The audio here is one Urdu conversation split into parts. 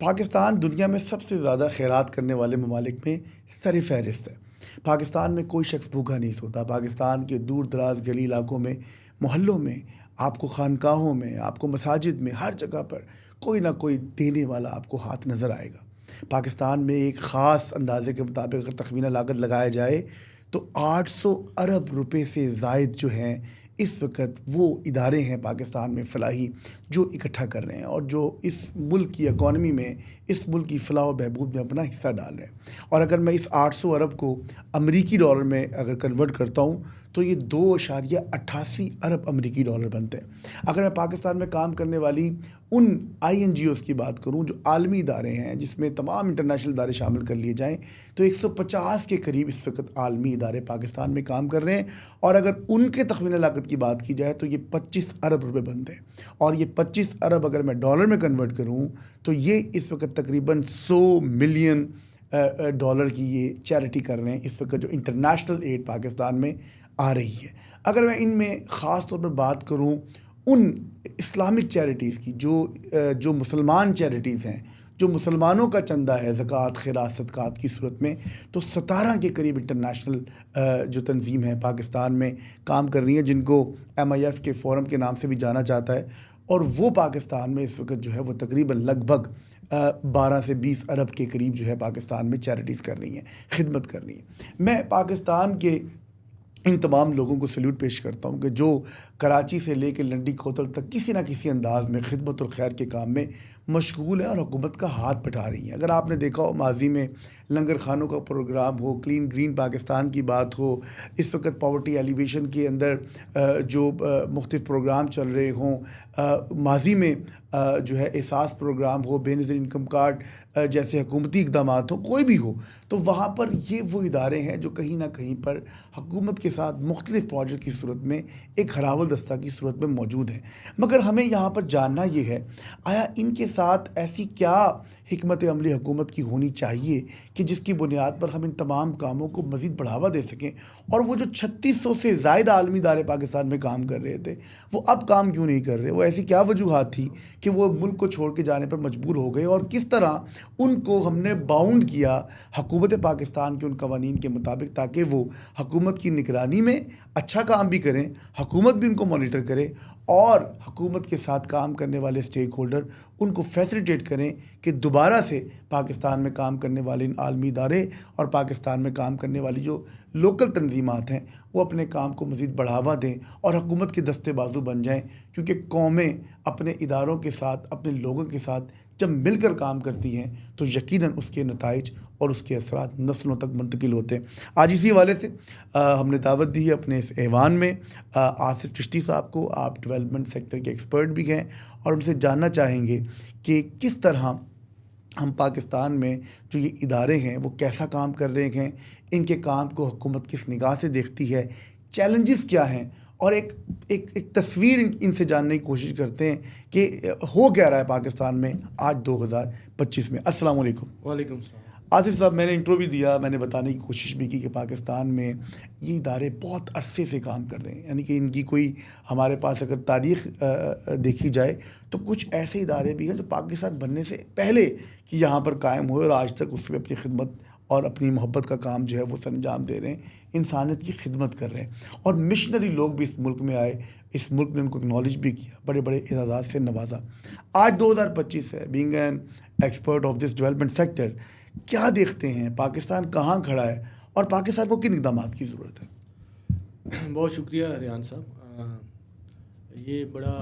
پاکستان دنیا میں سب سے زیادہ خیرات کرنے والے ممالک میں سر فہرست ہے۔ پاکستان میں کوئی شخص بھوکا نہیں سوتا۔ پاکستان کے دور دراز گلی علاقوں میں، محلوں میں، آپ کو خانقاہوں میں، آپ کو مساجد میں، ہر جگہ پر کوئی نہ کوئی دینے والا آپ کو ہاتھ نظر آئے گا۔ پاکستان میں ایک خاص اندازے کے مطابق اگر تخمینہ لاگت لگایا جائے تو 800 ارب روپے سے زائد جو ہیں اس وقت وہ ادارے ہیں پاکستان میں فلاحی جو اکٹھا کر رہے ہیں اور جو اس ملک کی اکانومی میں، اس ملک کی فلاح و بہبود میں اپنا حصہ ڈال رہے ہیں۔ اور اگر میں اس 800 ارب کو امریکی ڈالر میں اگر کنورٹ کرتا ہوں تو یہ 2.88 ارب امریکی ڈالر بنتے ہیں۔ اگر میں پاکستان میں کام کرنے والی ان INGOs کی بات کروں جو عالمی ادارے ہیں، جس میں تمام انٹرنیشنل ادارے شامل کر لیے جائیں، تو 150 کے قریب اس وقت عالمی ادارے پاکستان میں کام کر رہے ہیں، اور اگر ان کے تخمینہ لاگت کی بات کی جائے تو یہ 25 ارب روپے بنتے ہیں۔ اور یہ 25 ارب اگر میں ڈالر میں کنورٹ کروں تو یہ اس وقت تقریباً 100 ملین ڈالر کی یہ چیریٹی کر رہے ہیں اس وقت جو انٹرنیشنل ایڈ پاکستان میں آ رہی ہے۔ اگر میں ان میں خاص طور پر بات کروں ان اسلامک چیریٹیز کی جو مسلمان چیریٹیز ہیں، جو مسلمانوں کا چندہ ہے زکوٰۃ، خیرات، صدقات کی صورت میں، تو 17 کے قریب انٹرنیشنل جو تنظیم ہے پاکستان میں کام کر رہی ہیں، جن کو MIF کے فورم کے نام سے بھی جانا جاتا ہے، اور وہ پاکستان میں اس وقت جو ہے وہ تقریباً لگ بھگ 12 سے 20 ارب کے قریب جو ہے پاکستان میں چیریٹیز کر رہی ہیں، خدمت کر رہی ہیں۔ میں پاکستان کے ان تمام لوگوں کو سلیوٹ پیش کرتا ہوں کہ جو کراچی سے لے کے لنڈی کوتل تک کسی نہ کسی انداز میں خدمت اور خیر کے کام میں مشغول ہیں اور حکومت کا ہاتھ بٹھا رہی ہیں۔ اگر آپ نے دیکھا ہو ماضی میں لنگر خانوں کا پروگرام ہو، کلین گرین پاکستان کی بات ہو، اس وقت پاورٹی ایلیویشن کے اندر جو مختلف پروگرام چل رہے ہوں، ماضی میں جو ہے احساس پروگرام ہو، بے نظیر انکم کارڈ جیسے حکومتی اقدامات ہو، کوئی بھی ہو، تو وہاں پر یہ وہ ادارے ہیں جو کہیں نہ کہیں پر حکومت کے ساتھ مختلف پروجیکٹ کی صورت میں ایک ہراول دستہ کی صورت میں موجود ہیں۔ مگر ہمیں یہاں پر جاننا یہ ہے، آیا ان کے ساتھ ایسی کیا حکمت عملی حکومت کی ہونی چاہیے کہ جس کی بنیاد پر ہم ان تمام کاموں کو مزید بڑھاوا دے سکیں، اور وہ جو 3600 سے زائد عالمی ادارے پاکستان میں کام کر رہے تھے وہ اب کام کیوں نہیں کر رہے؟ وہ ایسی کیا وجوہات تھی کہ وہ ملک کو چھوڑ کے جانے پر مجبور ہو گئے، اور کس طرح ان کو ہم نے باؤنڈ کیا حکومت پاکستان کے ان قوانین کے مطابق تاکہ وہ حکومت کی نگرانی میں اچھا کام بھی کریں، حکومت بھی ان کو مانیٹر کرے، اور حکومت کے ساتھ کام کرنے والے اسٹیک ہولڈر ان کو فیسیلیٹیٹ کریں کہ دوبارہ سے پاکستان میں کام کرنے والے ان عالمی ادارے اور پاکستان میں کام کرنے والی جو لوکل تنظیمات ہیں وہ اپنے کام کو مزید بڑھاوا دیں اور حکومت کے دستے بازو بن جائیں، کیونکہ قومیں اپنے اداروں کے ساتھ، اپنے لوگوں کے ساتھ جب مل کر کام کرتی ہیں تو یقیناً اس کے نتائج اور اس کے اثرات نسلوں تک منتقل ہوتے ہیں۔ آج اسی حوالے سے ہم نے دعوت دی ہے اپنے اس ایوان میں آصف چشتی صاحب کو۔ آپ ڈیولپمنٹ سیکٹر کے ایکسپرٹ بھی ہیں اور ان سے جاننا چاہیں گے کہ کس طرح ہم پاکستان میں جو یہ ادارے ہیں وہ کیسا کام کر رہے ہیں، ان کے کام کو حکومت کس نگاہ سے دیکھتی ہے، چیلنجز کیا ہیں، اور ایک تصویر ان سے جاننے کی کوشش کرتے ہیں کہ ہو کیا رہا ہے پاکستان میں آج 2025 میں۔ السلام علیکم۔ وعلیکم السلام۔ آصف صاحب، میں نے انٹرو بھی دیا، میں نے بتانے کی کوشش بھی کی کہ پاکستان میں یہ ادارے بہت عرصے سے کام کر رہے ہیں، یعنی کہ ان کی کوئی ہمارے پاس اگر تاریخ دیکھی جائے تو کچھ ایسے ادارے بھی ہیں جو پاکستان بننے سے پہلے کہ یہاں پر قائم ہوئے اور آج تک اس میں اپنی خدمت اور اپنی محبت کا کام جو ہے وہ سر انجام دے رہے ہیں، انسانیت کی خدمت کر رہے ہیں، اور مشنری لوگ بھی اس ملک میں آئے، اس ملک نے ان کو اکنالج بھی کیا، بڑے بڑے اعزازات سے نوازا۔ آج 2025 ہے، being an expert of this development sector, کیا دیکھتے ہیں پاکستان کہاں کھڑا ہے اور پاکستان کو کن اقدامات کی ضرورت ہے؟ بہت شکریہ ریان صاحب۔ یہ بڑا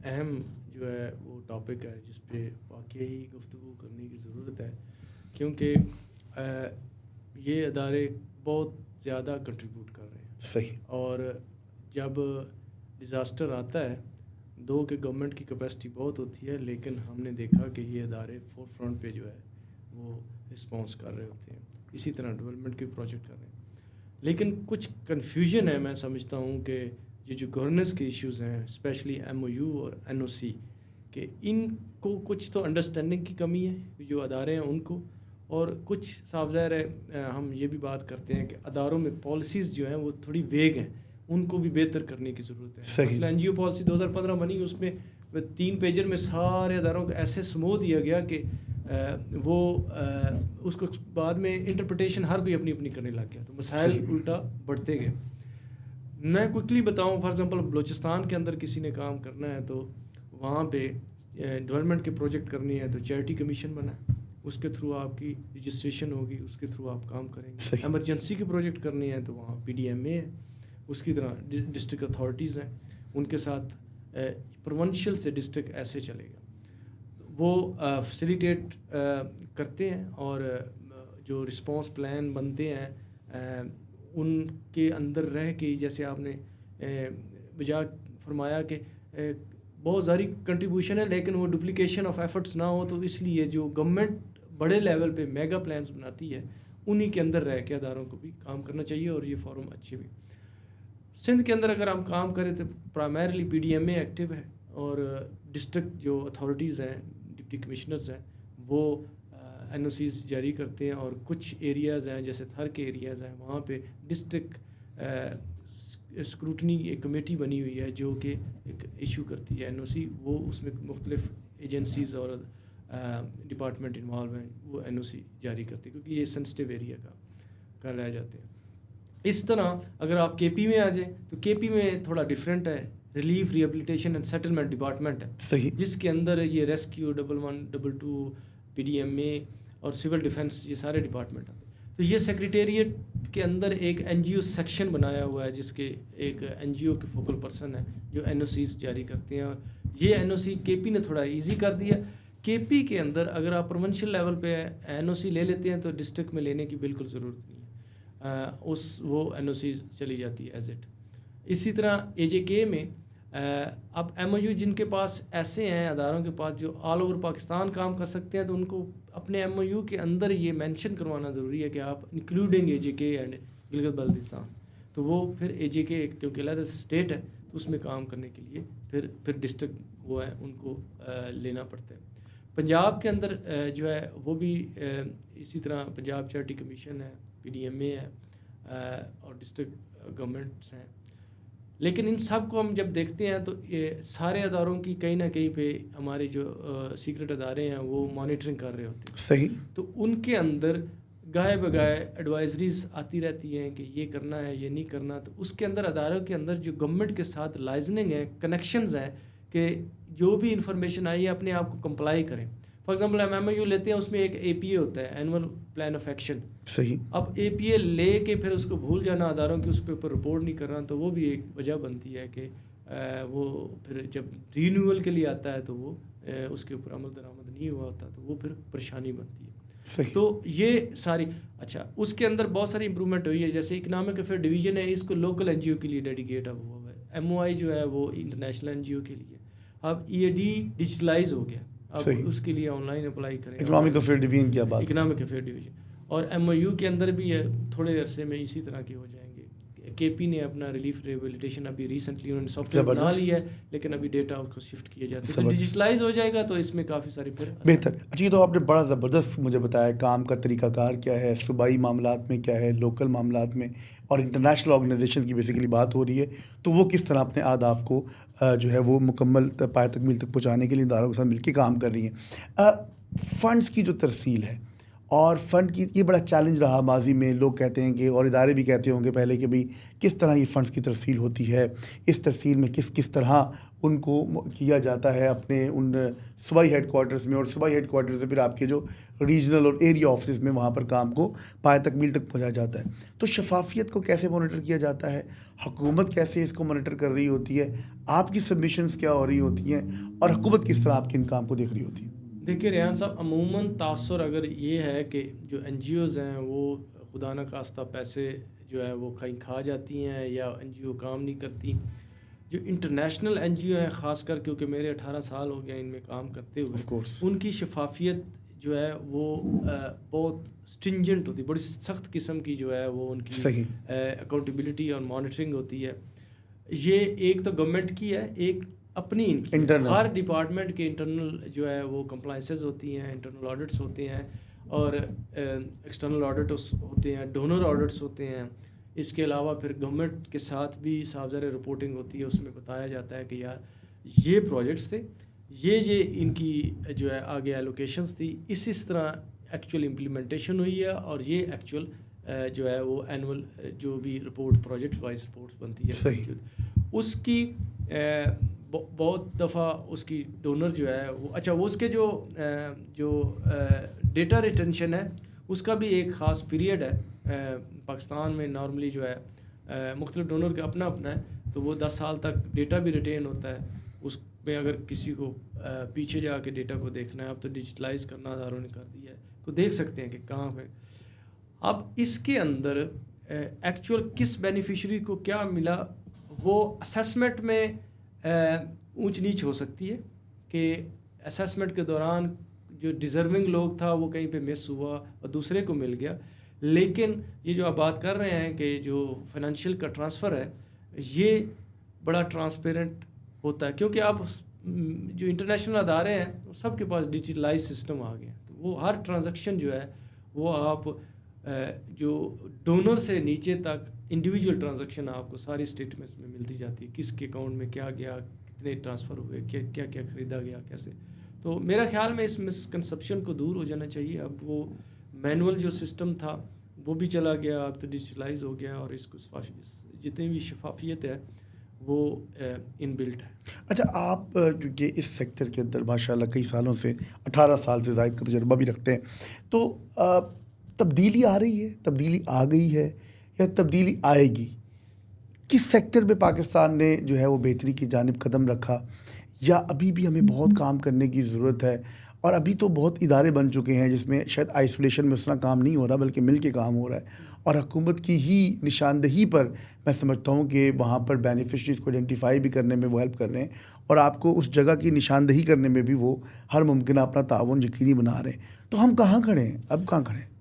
اہم جو ہے وہ ٹاپک ہے جس پہ واقعی گفتگو کرنے کی ضرورت ہے، کیونکہ یہ ادارے بہت زیادہ کنٹریبیوٹ کر رہے ہیں۔ صحیح۔ اور جب ڈیزاسٹر آتا ہے کہ گورنمنٹ کی کیپیسٹی بہت ہوتی ہے، لیکن ہم نے دیکھا کہ یہ ادارے فور فرنٹ پہ جو ہے وہ رسپانس کر رہے ہوتے ہیں، اسی طرح ڈیولپمنٹ کے پروجیکٹ کر رہے ہیں۔ لیکن کچھ کنفیوژن ہے، میں سمجھتا ہوں کہ یہ جو گورننس کے ایشوز ہیں، اسپیشلی MOU اور NOC، کہ ان کو کچھ تو انڈرسٹینڈنگ کی کمی ہے جو ادارے ہیں ان کو، اور کچھ صاف ظاہر ہے ہم یہ بھی بات کرتے ہیں کہ اداروں میں پالیسیز جو ہیں وہ تھوڑی ویگ ہیں، ان کو بھی بہتر کرنے کی ضرورت ہے۔ مثلا NGO پالیسی 2015 بنی، اس میں 3 پیجر میں سارے اداروں کو ایسے سمو دیا گیا کہ وہ اس کو بعد میں انٹرپریٹیشن ہر کوئی اپنی اپنی کرنے لگ گیا، تو مسائل الٹا بڑھتے گئے. میں کوئکلی بتاؤں، فار ایگزامپل بلوچستان کے اندر کسی نے کام کرنا ہے تو وہاں پہ ڈیولپمنٹ کے پروجیکٹ کرنی ہے تو چیریٹی کمیشن بنا ہے، اس کے تھرو آپ کی رجسٹریشن ہوگی، اس کے تھرو آپ کام کریں گے. ایمرجنسی کے پروجیکٹ کرنی ہے تو وہاں PDMA ہے، اس کی طرح ڈسٹرکٹ اتھارٹیز ہیں، ان کے ساتھ پروونشل سے ڈسٹرکٹ ایسے چلے گا. وہ فیسیلیٹیٹ کرتے ہیں اور جو رسپانس پلان بنتے ہیں ان کے اندر رہ کے، جیسے آپ نے بجا فرمایا کہ بہت ساری کنٹریبیوشن ہے لیکن وہ ڈپلیکیشن آف ایفرٹس نہ ہو، تو اس لیے جو گورنمنٹ بڑے لیول پہ میگا پلانس بناتی ہے انہی کے اندر رہ کے اداروں کو بھی کام کرنا چاہیے، اور یہ فورم اچھے بھی. سندھ کے اندر اگر ہم کام کریں تو پرائمرلی PDMA ایکٹیو ہے، اور ڈسٹرکٹ جو اتھارٹیز ہیں، ڈپٹی کمشنرز ہیں، وہ NOCs جاری کرتے ہیں. اور کچھ ایریاز ہیں جیسے تھر کے ایریاز ہیں، وہاں پہ ڈسٹرکٹ اسکروٹنی ایک کمیٹی بنی ہوئی ہے جو کہ ایک ایشو کرتی ہے NOC. وہ اس میں مختلف ایجنسیز اور ڈپارٹمنٹ انوالو ہیں، وہ NOC جاری کرتے ہیں کیونکہ یہ سینسٹیو ایریا کا رہ جاتے ہیں. اس طرح اگر آپ KP میں آ جائیں تو KP میں تھوڑا ڈفرینٹ ہے، relief rehabilitation and settlement department ہے صحیح، جس کے اندر یہ ریسکیو 11 22 PDMA اور سول ڈیفنس یہ سارے ڈپارٹمنٹ ہیں. تو یہ سیکریٹریٹ کے اندر ایک NGO سیکشن بنایا ہوا ہے جس کے ایک NGO کے فوکل پرسن ہے جو NOCs جاری کرتے ہیں. اور یہ NOC KP نے تھوڑا ایزی کر دیا. KP کے اندر اگر آپ پروونشل لیول پہ NOC لے لیتے ہیں تو ڈسٹرکٹ میں لینے کی بالکل ضرورت نہیں ہے، وہ NOC چلی جاتی ہے ایز اٹ. اسی طرح AJK میں اب MOU جن کے پاس ایسے ہیں اداروں کے پاس جو آل اوور پاکستان کام کر سکتے ہیں، تو ان کو اپنے MOU کے اندر یہ مینشن کروانا ضروری ہے کہ آپ including AJK and Gilgit Baltistan. تو وہ پھر AJK کیونکہ علیحدہ اسٹیٹ ہے تو اس میں کام کرنے کے لیے پھر ڈسٹرکٹ وہ ہے ان کو لینا پڑتا ہے. پنجاب کے اندر جو ہے وہ بھی اسی طرح پنجاب چیریٹی کمیشن ہے، PDMA ہے اور ڈسٹرکٹ گورنمنٹس ہیں. لیکن ان سب کو ہم جب دیکھتے ہیں تو یہ سارے اداروں کی کہیں نہ کہیں پہ ہمارے جو سیکرٹ ادارے ہیں وہ مانیٹرنگ کر رہے ہوتے ہیں. صحیح. تو ان کے اندر گائے بگائے ایڈوائزریز آتی رہتی ہیں کہ یہ کرنا ہے یہ نہیں کرنا. تو اس کے اندر اداروں کے اندر جو گورنمنٹ کے ساتھ لائزننگ ہے، کنیکشنز ہیں کہ جو بھی انفارمیشن آئی ہے اپنے آپ کو کمپلائی کریں. فار ایگزامپل ہم MOU لیتے ہیں، اس میں ایک APA ہوتا ہے، اینول پلان آف ایکشن. صحیح. اب APA لے کے پھر اس کو بھول جانا اداروں کی، اس پہ اوپر رپورٹ نہیں کرنا، تو وہ بھی ایک وجہ بنتی ہے کہ وہ پھر جب رینیول کے لیے آتا ہے تو وہ اس کے اوپر عمل درآمد نہیں ہوا ہوتا، تو وہ پھر پریشانی بنتی ہے. صحیح. تو یہ ساری اچھا اس کے اندر بہت ساری امپرومنٹ ہوئی ہے. جیسے اکنامک افیئر ڈویژن ہے، اس کو لوکل NGO کے لیے ڈیڈیکیٹ اب ہوا ہے. MOI جو ہے وہ انٹرنیشنل NGO کے لیے. اب EAD ڈیجیٹلائز ہو گیا، اب اس کے لیے آن لائن اپلائی کریں. اکنامک افیئر ڈویژن کی بات، اکنامک افیئر ڈویژن اور MOU کے اندر بھی تھوڑے عرصے میں اسی طرح کے ہو جائیں گے. KP نے اپنا ریلیف ریہیبلیٹیشن ابھی ریسنٹلی انہوں نے سافٹ ویئر بنا لیا ہے، لیکن ابھی ڈیٹا اس کو شفٹ کیا جاتا ہے. تو ڈیجیٹلائز ہو جائے گا تو اس میں کافی ساری پھر بہتر. اچھا، یہ تو آپ نے بڑا زبردست مجھے بتایا کام کا طریقہ کار کیا ہے، صوبائی معاملات میں کیا ہے، لوکل معاملات میں، اور انٹرنیشنل آرگنائزیشن کی بیسیکلی بات ہو رہی ہے. تو وہ کس طرح اپنے اہداف کو جو ہے وہ مکمل پائے تکمیل تک پہنچانے کے لیے اداروں کے ساتھ مل کے کام کر رہی ہیں. فنڈز کی جو ترسیل ہے اور فنڈ کی، یہ بڑا چیلنج رہا ماضی میں. لوگ کہتے ہیں کہ، اور ادارے بھی کہتے ہوں گے پہلے، کہ بھئی کس طرح یہ فنڈز کی ترسیل ہوتی ہے، اس ترسیل میں کس طرح ان کو کیا جاتا ہے اپنے ان صوبائی ہیڈ کوارٹرز میں، اور صوبائی ہیڈ کوارٹر سے پھر آپ کے جو ریجنل اور ایریا آفسز میں وہاں پر کام کو پائے تکمیل تک پہنچایا جاتا ہے. تو شفافیت کو کیسے مانیٹر کیا جاتا ہے، حکومت کیسے اس کو مانیٹر کر رہی ہوتی ہے، آپ کی سبمیشنز کیا ہو رہی ہوتی ہیں، اور حکومت کس طرح آپ کے ان کام کو دیکھ رہی ہوتی ہے؟ دیکھیے ریحان صاحب، عموماً تاثر اگر یہ ہے کہ جو NGOز ہیں وہ خدا نہ خواستہ پیسے جو ہے وہ کہیں کھا جاتی ہیں یا NGO کام نہیں کرتی. جو انٹرنیشنل NGO ہیں خاص کر، کیونکہ میرے 18 سال ہو گئے ان میں کام کرتے ہوئے، ان کی شفافیت جو ہے وہ بہت اسٹرنجنٹ ہوتی ہے، بڑی سخت قسم کی جو ہے وہ ان کی اکاؤنٹیبلٹی اور مانیٹرنگ ہوتی ہے. یہ ایک تو گورنمنٹ کی ہے، ایک اپنی ان کی. ہر ڈپارٹمنٹ کے انٹرنل جو ہے وہ کمپلائنسز ہوتی ہیں، انٹرنل آڈٹس ہوتے ہیں، اور ایکسٹرنل آڈٹس ہوتے ہیں، ڈونر آڈٹس ہوتے ہیں. اس کے علاوہ پھر گورنمنٹ کے ساتھ بھی صاف ظاہر رپورٹنگ ہوتی ہے، اس میں بتایا جاتا ہے کہ یار یہ پروجیکٹس تھے، یہ ان کی جو ہے آگے ایلوکیشنز تھی، اس طرح ایکچوئل امپلیمنٹیشن ہوئی ہے، اور یہ ایکچوئل جو ہے وہ اینول جو بھی رپورٹ پروجیکٹ وائز رپورٹس بنتی ہے صحیح، اس کی بہت دفعہ اس کی ڈونر جو ہے وہ وہ اس کے جو ڈیٹا ریٹینشن ہے اس کا بھی ایک خاص پیریڈ ہے پاکستان میں. نارملی جو ہے مختلف ڈونر کا اپنا ہے، تو وہ 10 سال تک ڈیٹا بھی ریٹین ہوتا ہے. اس میں اگر کسی کو پیچھے جا کے ڈیٹا کو دیکھنا ہے، اب تو ڈیجیٹلائز کرنا اداروں نے کر دیا ہے، تو دیکھ سکتے ہیں کہ کہاں پہ. اب اس کے اندر ایکچوئل کس بینیفیشری کو کیا ملا، وہ اسیسمنٹ میں اونچ نیچ ہو سکتی ہے کہ اسیسمنٹ کے دوران جو ڈیزرونگ لوگ تھا وہ کہیں پہ مس ہوا اور دوسرے کو مل گیا. لیکن یہ جو آپ بات کر رہے ہیں کہ جو فائنینشیل کا ٹرانسفر ہے یہ بڑا ٹرانسپیرنٹ ہوتا ہے، کیونکہ اب جو انٹرنیشنل ادارے ہیں وہ سب کے پاس ڈیجیٹلائز سسٹم آ گئے ہیں. تو وہ ہر ٹرانزیکشن جو ہے وہ آپ جو ڈونر سے نیچے تک انڈیویجول ٹرانزیکشن آپ کو ساری اسٹیٹمنٹس میں ملتی جاتی ہے، کس کے اکاؤنٹ میں کیا گیا، کتنے ٹرانسفر ہوئے، کیا کیا خریدا گیا، کیسے. تو میرا خیال میں اس مسکنسپشن کو دور ہو جانا چاہیے. اب وہ مینول جو سسٹم تھا وہ بھی چلا گیا، اب تو ڈیجیٹلائز ہو گیا، اور اس کو جتنی بھی شفافیت ہے وہ ان بلٹ ہے. اچھا، آپ کیونکہ اس سیکٹر کے اندر ماشاء اللہ کئی سالوں سے 18 سال سے زائد کا تجربہ بھی رکھتے ہیں، تو تبدیلی آ رہی ہے، تبدیلی آ گئی ہے یا تبدیلی آئے گی؟ کس سیکٹر پہ پاکستان نے جو ہے وہ بہتری کی جانب قدم رکھا، یا ابھی بھی ہمیں بہت کام کرنے کی ضرورت ہے؟ اور ابھی تو بہت ادارے بن چکے ہیں جس میں شاید آئسولیشن میں اس طرح کام نہیں ہو رہا بلکہ مل کے کام ہو رہا ہے، اور حکومت کی ہی نشاندہی پر میں سمجھتا ہوں کہ وہاں پر بینیفیشریز کو آئیڈینٹیفائی بھی کرنے میں وہ ہیلپ کر رہے ہیں، اور آپ کو اس جگہ کی نشاندہی کرنے میں بھی وہ ہر ممکنہ اپنا تعاون یقینی بنا رہے ہیں. تو ہم کہاں کھڑے ہیں، اب کہاں کھڑے ہیں؟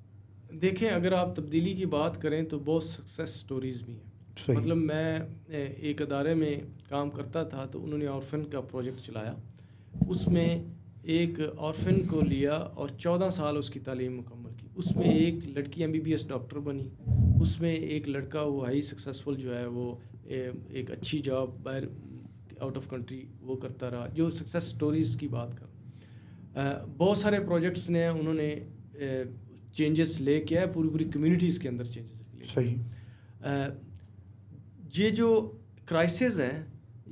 دیکھیں، اگر آپ تبدیلی کی بات کریں تو بہت سکسیس سٹوریز بھی ہیں. صحیح. مطلب میں ایک ادارے میں کام کرتا تھا، تو انہوں نے آرفن کا پروجیکٹ چلایا. اس میں ایک آرفن کو لیا اور 14 سال اس کی تعلیم مکمل کی. اس میں ایک لڑکی MBBS ڈاکٹر بنی، اس میں ایک لڑکا وہ ہائی سکسیسفل جو ہے وہ ایک اچھی جاب باہر آؤٹ آف کنٹری وہ کرتا رہا. جو سکسیس سٹوریز کی بات کروں، بہت سارے پروجیکٹس نے انہوں نے چینجز لے کے آئے، پوری کمیونٹیز کے اندر چینجز لے. صحیح. یہ جو کرائسز ہیں،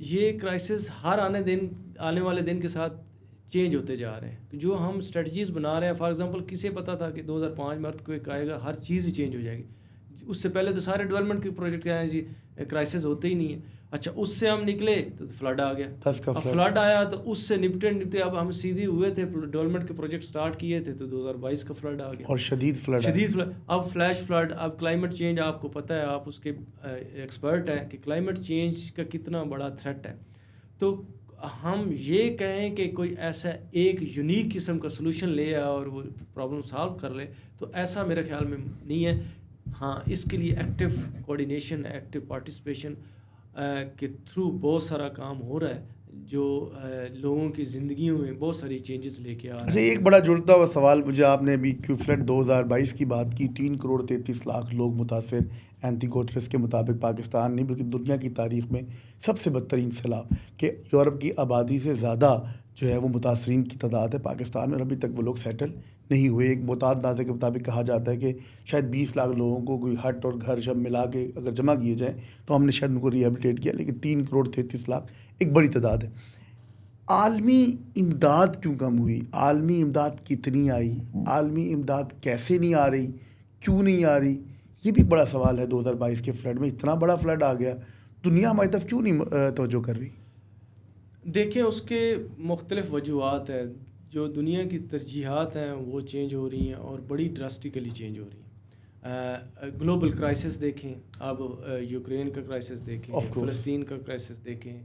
یہ کرائسز ہر آنے والے دن کے ساتھ چینج ہوتے جا رہے ہیں. جو ہم اسٹریٹجیز بنا رہے ہیں، فار ایگزامپل کسے پتہ تھا کہ 2005 میں ارتھ کوئک آئے گا، ہر چیز ہی چینج ہو جائے گی. اس سے پہلے تو سارے ڈیولپمنٹ کے پروجیکٹ آئے ہیں جی، کرائسز ہوتے ہی نہیں ہیں. اچھا، اس سے ہم نکلے تو فلڈ آ گیا. اب فلڈ آیا تو اس سے نپٹے اب ہم سیدھے ہوئے تھے، ڈیولپمنٹ کے پروجیکٹ سٹارٹ کیے تھے تو 2022 کا فلڈ آ گیا، اور شدید فلڈ. اب فلیش فلڈ. اب کلائمیٹ چینج آپ کو پتہ ہے، آپ اس کے ایکسپرٹ ہیں کہ کلائمیٹ چینج کا کتنا بڑا تھریٹ ہے. تو ہم یہ کہیں کہ کوئی ایسا ایک یونیک قسم کا سلوشن لے اور وہ پرابلم سالو کر لے، تو ایسا میرے خیال میں نہیں ہے. ہاں، اس کے لیے ایکٹیو کوآرڈینیشن، ایکٹیو پارٹیسپیشن کے تھرو بہت سارا کام ہو رہا ہے جو لوگوں کی زندگیوں میں بہت ساری چینجز لے کے آ رہا ہے. ایک بڑا جڑتا ہوا سوال مجھے، آپ نے ابھی کیوفلڈ 2022 کی بات کی، 3.33 کروڑ لوگ متاثر. اینٹی گوٹریس کے مطابق پاکستان نہیں بلکہ دنیا کی تاریخ میں سب سے بدترین سیلاب، کہ یورپ کی آبادی سے زیادہ جو ہے وہ متاثرین کی تعداد ہے پاکستان میں، اور ابھی تک وہ لوگ سیٹل نہیں ہوئے. ایک محتاط اندازے کے مطابق کہا جاتا ہے کہ شاید 20 لاکھ لوگوں کو کوئی ہٹ اور گھر شب ملا کے اگر جمع کیے جائیں تو ہم نے شاید ان کو ریہیبلیٹیٹ کیا، لیکن 3.33 کروڑ ایک بڑی تعداد ہے. عالمی امداد کیوں کم ہوئی؟ عالمی امداد کتنی آئی؟ عالمی امداد کیسے نہیں آ رہی؟ کیوں نہیں آ رہی؟ یہ بھی بڑا سوال ہے. 2022 کے فلڈ میں اتنا بڑا فلڈ آ گیا، دنیا ہماری طرف کیوں نہیں توجہ کر رہی؟ دیکھیں، اس کے مختلف وجوہات ہیں. جو دنیا کی ترجیحات ہیں وہ چینج ہو رہی ہیں اور بڑی ڈراسٹیکلی چینج ہو رہی ہیں. گلوبل کرائسس دیکھیں، اب یوکرین کا کرائسس دیکھیں، فلسطین کا کرائسس دیکھیں.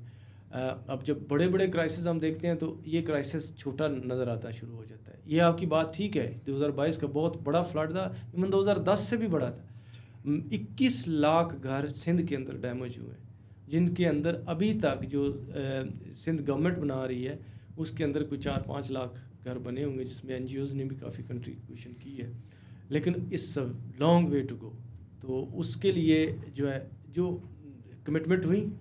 اب جب بڑے بڑے کرائسس ہم دیکھتے ہیں تو یہ کرائسس چھوٹا نظر آتا شروع ہو جاتا ہے. یہ آپ کی بات ٹھیک ہے، 2022 کا بہت بڑا فلڈ تھا، ایون 2010 سے بھی بڑا تھا. 21 لاکھ گھر سندھ کے اندر ڈیمیج ہوئے، جن کے اندر ابھی تک جو سندھ گورنمنٹ بنا رہی ہے اس کے اندر کوئی 4-5 لاکھ گھر بنے ہوں گے، جس میں NGOز نے بھی کافی کنٹریبیوشن کی ہے. لیکن it's a long way to go. تو اس کے لیے جو ہے جو کمٹمنٹ ہوئی،